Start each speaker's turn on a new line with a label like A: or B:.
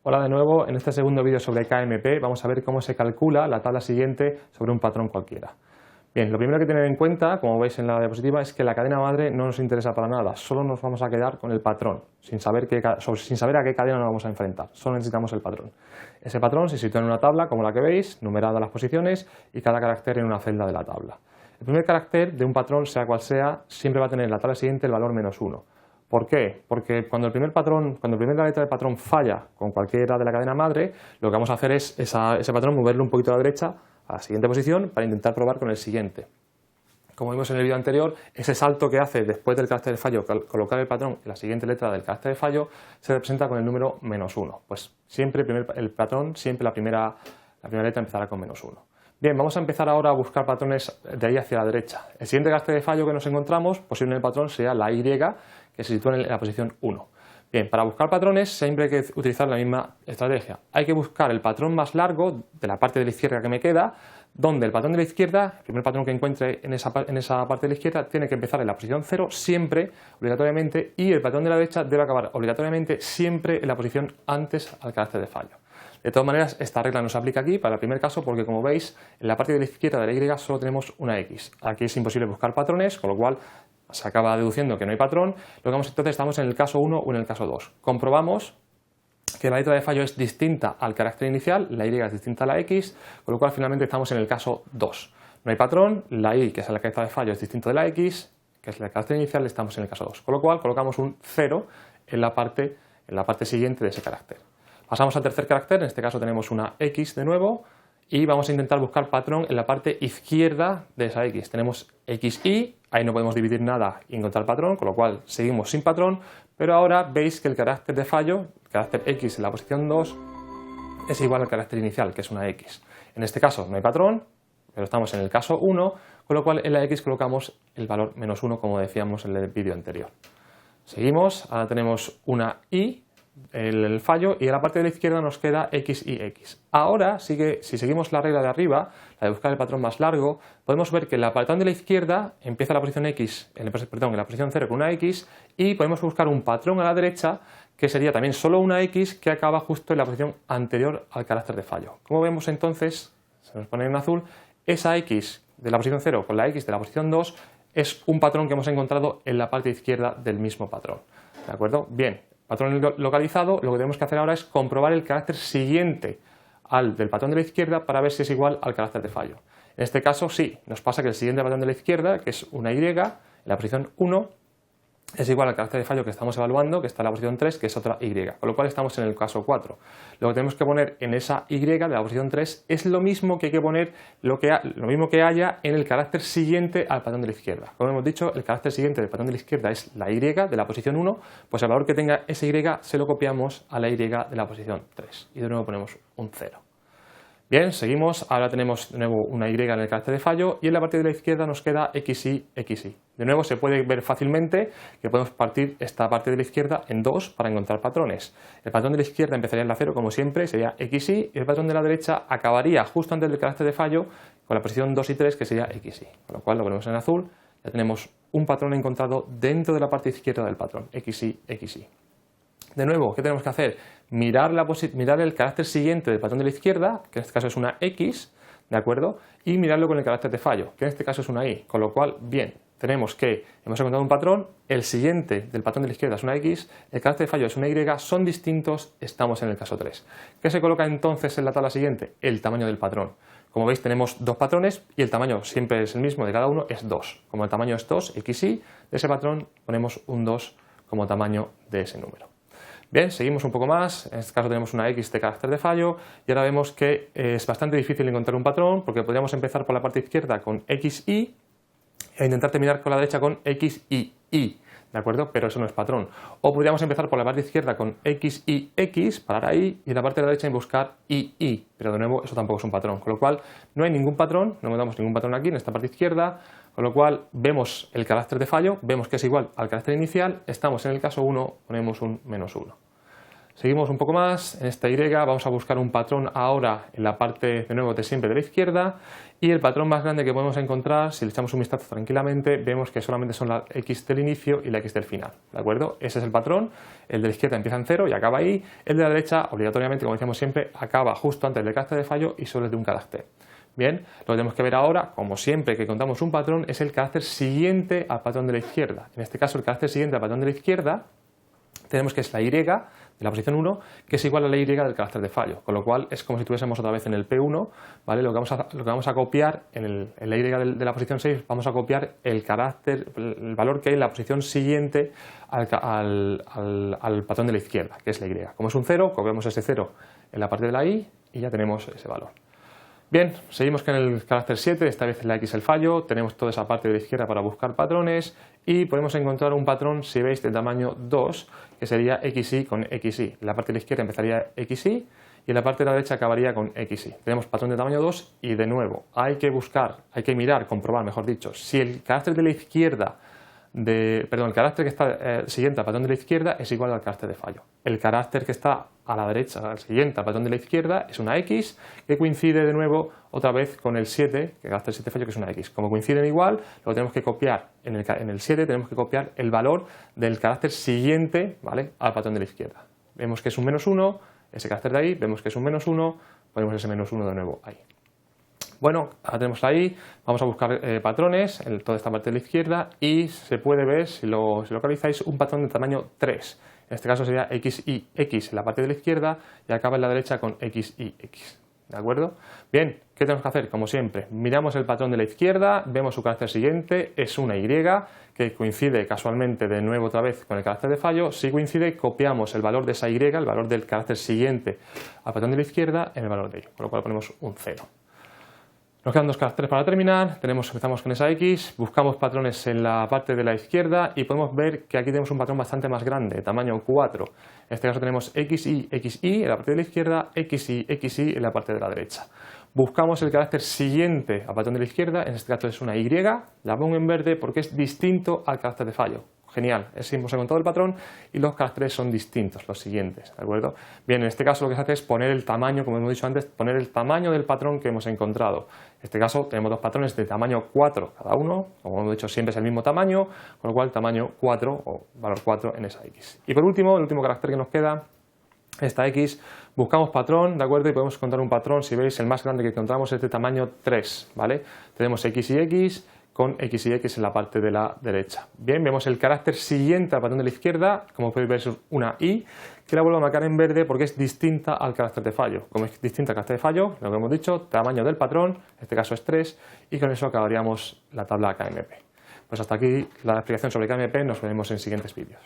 A: Hola de nuevo, en este segundo vídeo sobre KMP vamos a ver cómo se calcula la tabla siguiente sobre un patrón cualquiera. Bien, lo primero que tener en cuenta, como veis en la diapositiva, es que la cadena madre no nos interesa para nada, solo nos vamos a quedar con el patrón, sin saber a qué cadena nos vamos a enfrentar, solo necesitamos el patrón. Ese patrón se sitúa en una tabla como la que veis, numerada las posiciones y cada carácter en una celda de la tabla. El primer carácter de un patrón, sea cual sea, siempre va a tener en la tabla siguiente el valor -1. ¿Por qué? Porque cuando la primera letra del patrón falla con cualquiera de la cadena madre, lo que vamos a hacer es ese patrón moverlo un poquito a la derecha a la siguiente posición para intentar probar con el siguiente. Como vimos en el vídeo anterior, ese salto que hace después del carácter de fallo, colocar el patrón en la siguiente letra del carácter de fallo, se representa con el número -1. Pues siempre el patrón, siempre la primera letra empezará con -1. Bien, vamos a empezar ahora a buscar patrones de ahí hacia la derecha. El siguiente carácter de fallo que nos encontramos, posible en el patrón, sería la Y, que se sitúa en la posición 1. Bien, para buscar patrones siempre hay que utilizar la misma estrategia. Hay que buscar el patrón más largo de la parte de la izquierda que me queda, donde el patrón de la izquierda, el primer patrón que encuentre en esa parte de la izquierda, tiene que empezar en la posición 0 siempre, obligatoriamente, y el patrón de la derecha debe acabar obligatoriamente siempre en la posición antes al carácter de fallo. De todas maneras, esta regla no se aplica aquí para el primer caso porque, como veis, en la parte de la izquierda de la Y solo tenemos una X. Aquí es imposible buscar patrones, con lo cual se acaba deduciendo que no hay patrón. Entonces estamos en el caso 1 o en el caso 2. Comprobamos que la letra de fallo es distinta al carácter inicial, la Y es distinta a la X, con lo cual finalmente estamos en el caso 2. No hay patrón, la Y, que es la letra de fallo, es distinta de la X, que es el carácter inicial, estamos en el caso 2. Con lo cual colocamos un 0 en la parte siguiente de ese carácter. Pasamos al tercer carácter, en este caso tenemos una X de nuevo y vamos a intentar buscar patrón en la parte izquierda de esa X. Tenemos XY, ahí no podemos dividir nada y encontrar patrón, con lo cual seguimos sin patrón, pero ahora veis que el carácter de fallo, el carácter X en la posición 2, es igual al carácter inicial, que es una X. En este caso no hay patrón, pero estamos en el caso 1, con lo cual en la X colocamos el valor -1, como decíamos en el vídeo anterior. Seguimos, ahora tenemos una Y, el fallo, y en la parte de la izquierda nos queda X y X. Ahora, si seguimos la regla de arriba, la de buscar el patrón más largo, podemos ver que el patrón de la izquierda empieza en la posición X, en la posición 0 con una X, y podemos buscar un patrón a la derecha que sería también solo una X que acaba justo en la posición anterior al carácter de fallo. Como vemos entonces, se nos pone en azul, esa X de la posición 0 con la X de la posición 2 es un patrón que hemos encontrado en la parte izquierda del mismo patrón. ¿De acuerdo? Bien. Patrón localizado, lo que tenemos que hacer ahora es comprobar el carácter siguiente al del patrón de la izquierda para ver si es igual al carácter de fallo. En este caso sí, nos pasa que el siguiente patrón de la izquierda, que es una Y, en la posición 1, es igual al carácter de fallo que estamos evaluando, que está en la posición 3, que es otra Y, con lo cual estamos en el caso 4. Lo que tenemos que poner en esa Y de la posición 3 es lo mismo que hay que poner, lo mismo que haya en el carácter siguiente al patrón de la izquierda. Como hemos dicho, el carácter siguiente del patrón de la izquierda es la Y de la posición 1, pues el valor que tenga esa Y se lo copiamos a la Y de la posición 3 y de nuevo ponemos un 0. Bien, seguimos, ahora tenemos de nuevo una Y en el carácter de fallo y en la parte de la izquierda nos queda XY, XY. De nuevo se puede ver fácilmente que podemos partir esta parte de la izquierda en dos para encontrar patrones. El patrón de la izquierda empezaría en la 0 como siempre, sería XY, y el patrón de la derecha acabaría justo antes del carácter de fallo con la posición 2 y 3 que sería XY. Con lo cual lo ponemos en azul, ya tenemos un patrón encontrado dentro de la parte izquierda del patrón, XY, XY. De nuevo, ¿qué tenemos que hacer? Mirar el carácter siguiente del patrón de la izquierda, que en este caso es una X, ¿de acuerdo? Y mirarlo con el carácter de fallo, que en este caso es una Y, con lo cual, bien, tenemos que hemos encontrado un patrón, el siguiente del patrón de la izquierda es una X, el carácter de fallo es una Y, son distintos, estamos en el caso 3. ¿Qué se coloca entonces en la tabla siguiente? El tamaño del patrón. Como veis tenemos dos patrones y el tamaño siempre es el mismo de cada uno, es 2. Como el tamaño es 2, XY, de ese patrón ponemos un 2 como tamaño de ese número. Bien, seguimos un poco más, en este caso tenemos una X de carácter de fallo y ahora vemos que es bastante difícil encontrar un patrón porque podríamos empezar por la parte izquierda con XY e intentar terminar con la derecha con XY, ¿de acuerdo? Pero eso no es patrón. O podríamos empezar por la parte izquierda con XYX, parar ahí, y en la parte de la derecha buscar YY, pero de nuevo eso tampoco es un patrón, con lo cual no hay ningún patrón, no encontramos ningún patrón aquí en esta parte izquierda, con lo cual vemos el carácter de fallo, vemos que es igual al carácter inicial, estamos en el caso 1, ponemos un -1. Seguimos un poco más, en esta Y vamos a buscar un patrón ahora en la parte de nuevo de siempre de la izquierda, y el patrón más grande que podemos encontrar, si le echamos un vistazo tranquilamente, vemos que solamente son la X del inicio y la X del final, ¿de acuerdo? Ese es el patrón, el de la izquierda empieza en 0 y acaba ahí, el de la derecha obligatoriamente, como decíamos siempre, acaba justo antes del carácter de fallo y solo es de un carácter. Bien, lo que tenemos que ver ahora, como siempre que contamos un patrón, es el carácter siguiente al patrón de la izquierda. En este caso, el carácter siguiente al patrón de la izquierda tenemos que es la Y de la posición 1, que es igual a la Y del carácter de fallo, con lo cual es como si tuviésemos otra vez en el P1, ¿vale? Lo que vamos a copiar en la Y de la posición 6, vamos a copiar el valor que hay en la posición siguiente al patrón de la izquierda, que es la Y. Como es un 0, copiamos ese 0 en la parte de la Y y ya tenemos ese valor. Bien, seguimos con el carácter 7, esta vez la X el fallo, tenemos toda esa parte de la izquierda para buscar patrones y podemos encontrar un patrón, si veis, de tamaño 2, que sería XY con XY. En la parte de la izquierda empezaría XY y en la parte de la derecha acabaría con XY. Tenemos patrón de tamaño 2 y de nuevo hay que mirar, comprobar, mejor dicho, si el carácter de la izquierda el carácter que está siguiente al patrón de la izquierda es igual al carácter de fallo. El carácter que está a la derecha, al siguiente al patrón de la izquierda, es una X que coincide de nuevo otra vez con el 7, el carácter 7 fallo, que es una X. Como coinciden igual, lo tenemos que copiar en el 7, tenemos que copiar el valor del carácter siguiente, ¿vale?, al patrón de la izquierda. Vemos que es un -1, ese carácter de ahí, vemos que es un -1, ponemos ese -1 de nuevo ahí. Bueno, ahora tenemos ahí, vamos a buscar patrones en toda esta parte de la izquierda y se puede ver, si lo localizáis, un patrón de tamaño 3. En este caso sería XYX en la parte de la izquierda y acaba en la derecha con XYX. ¿De acuerdo? Bien, ¿qué tenemos que hacer? Como siempre, miramos el patrón de la izquierda, vemos su carácter siguiente, es una Y que coincide casualmente de nuevo otra vez con el carácter de fallo. Si coincide, copiamos el valor de esa Y, el valor del carácter siguiente al patrón de la izquierda, en el valor de ello, con lo cual ponemos un 0. Nos quedan dos caracteres para terminar, empezamos con esa X, buscamos patrones en la parte de la izquierda y podemos ver que aquí tenemos un patrón bastante más grande, tamaño 4. En este caso tenemos XY en la parte de la izquierda, XY en la parte de la derecha. Buscamos el carácter siguiente al patrón de la izquierda, en este caso es una Y, la pongo en verde porque es distinto al carácter de fallo. Genial, hemos encontrado el patrón y los caracteres son distintos, los siguientes, ¿de acuerdo? Bien, en este caso lo que se hace es poner el tamaño, como hemos dicho antes, poner el tamaño del patrón que hemos encontrado. En este caso tenemos dos patrones de tamaño 4 cada uno, como hemos dicho siempre es el mismo tamaño, con lo cual tamaño 4 o valor 4 en esa X. Y por último, el último carácter que nos queda, esta X, buscamos patrón, ¿de acuerdo? Y podemos encontrar un patrón, si veis el más grande que encontramos es de tamaño 3, ¿vale? Tenemos X y X con X y X en la parte de la derecha. Bien, vemos el carácter siguiente al patrón de la izquierda, como podéis ver es una Y, que la vuelvo a marcar en verde porque es distinta al carácter de fallo. Como es distinta al carácter de fallo, lo que hemos dicho, tamaño del patrón, en este caso es 3, y con eso acabaríamos la tabla KMP. Pues hasta aquí la explicación sobre KMP, nos veremos en siguientes vídeos.